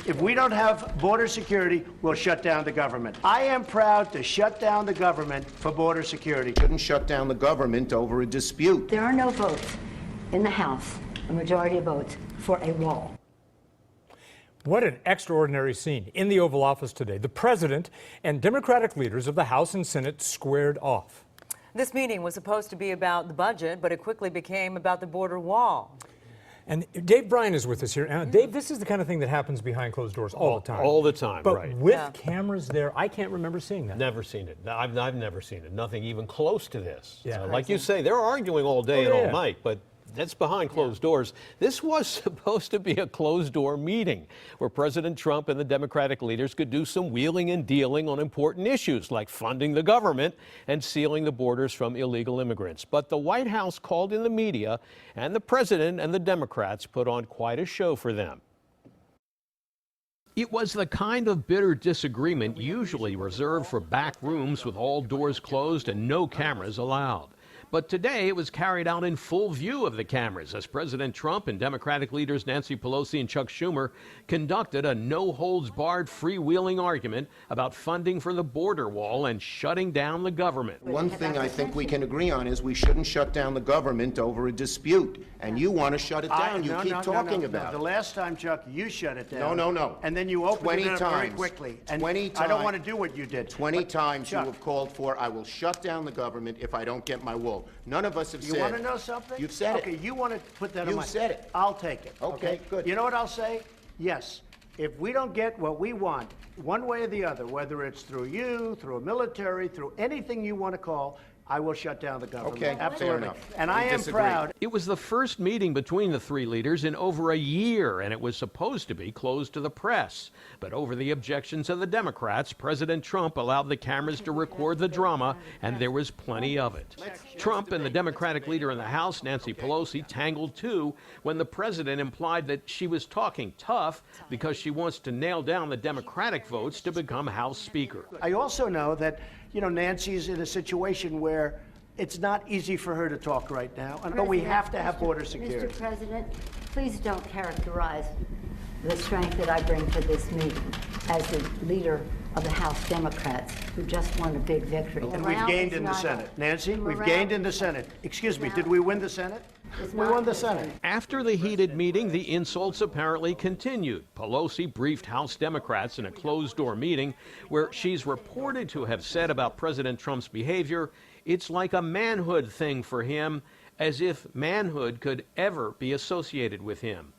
If we don't have border security, we'll shut down the government. I am proud to shut down the government for border security. Shouldn't shut down the government over a dispute. There are no votes in the House, a majority of votes, for a wall. What an extraordinary scene in the Oval Office today. The president and Democratic leaders of the House and Senate squared off. This meeting was supposed to be about the budget, but it quickly became about the border wall. And Dave Bryan is with us here. Now, Dave, this is the kind of thing that happens behind closed doors all the time. All the time, but right. with cameras there, I can't remember seeing that. Never seen it. I've never seen it. Nothing even close to this. Yeah. Like you say, they're arguing all day and all night, but that's behind closed doors. This was supposed to be a closed-door meeting where President Trump and the Democratic leaders could do some wheeling and dealing on important issues like funding the government and sealing the borders from illegal immigrants. But the White House called in the media, and the president and the Democrats put on quite a show for them. It was the kind of bitter disagreement usually reserved for back rooms with all doors closed and no cameras allowed. But today it was carried out in full view of the cameras as President Trump and Democratic leaders Nancy Pelosi and Chuck Schumer conducted a no-holds-barred freewheeling argument about funding for the border wall and shutting down the government. One thing I think we can agree on is we shouldn't shut down the government over a dispute. And you want to shut it down. You keep talking about it. The last time, Chuck, you shut it No, down. no, no. And then you opened it up very 20 quickly. times. 20 I don't times. want to do what you did. 20 times Chuck, you have called for, I will shut down the government if I don't get my wall. None of us have said. You want to know something? You've said okay, it. you want to put that on You've my... said it. I'll take it. Okay, good. You know what I'll say? Yes. If we don't get what we want, one way or the other, whether it's through you, through a military, through anything you want to call, I will shut down the government. Okay, absolutely. fair enough. And We I am disagree. proud. It was the first meeting between the three leaders in over a year, and it was supposed to be closed to the press. But over the objections of the Democrats, President Trump allowed the cameras to record the drama, and there was plenty of it. Trump and the Democratic leader in the House, Nancy Pelosi, tangled too when the president implied that she was talking tough because she wants to nail down the Democratic votes to become House Speaker. I also know that, you know, Nancy's in a situation where it's not easy for her to talk right now, but we have to have border security. Mr. President, please don't characterize the strength that I bring to this meeting as the leader of the House Democrats who just won a big victory. And we've gained in the Senate. Nancy, we've gained in the Senate. Excuse me, did we win the Senate? We won the Senate. After the heated meeting, the insults apparently continued. Pelosi briefed House Democrats in a closed-door meeting where she's reported to have said about President Trump's behavior, it's like a manhood thing for him, as if manhood could ever be associated with him.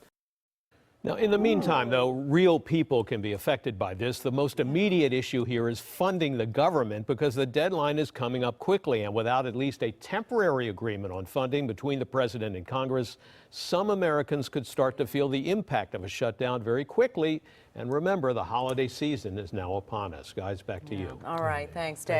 Now, in the meantime, though, real people can be affected by this. The most immediate issue here is funding the government because the deadline is coming up quickly. And without at least a temporary agreement on funding between the president and Congress, some Americans could start to feel the impact of a shutdown very quickly. And remember, the holiday season is now upon us. Guys, back to you. All right. Thanks, Dave.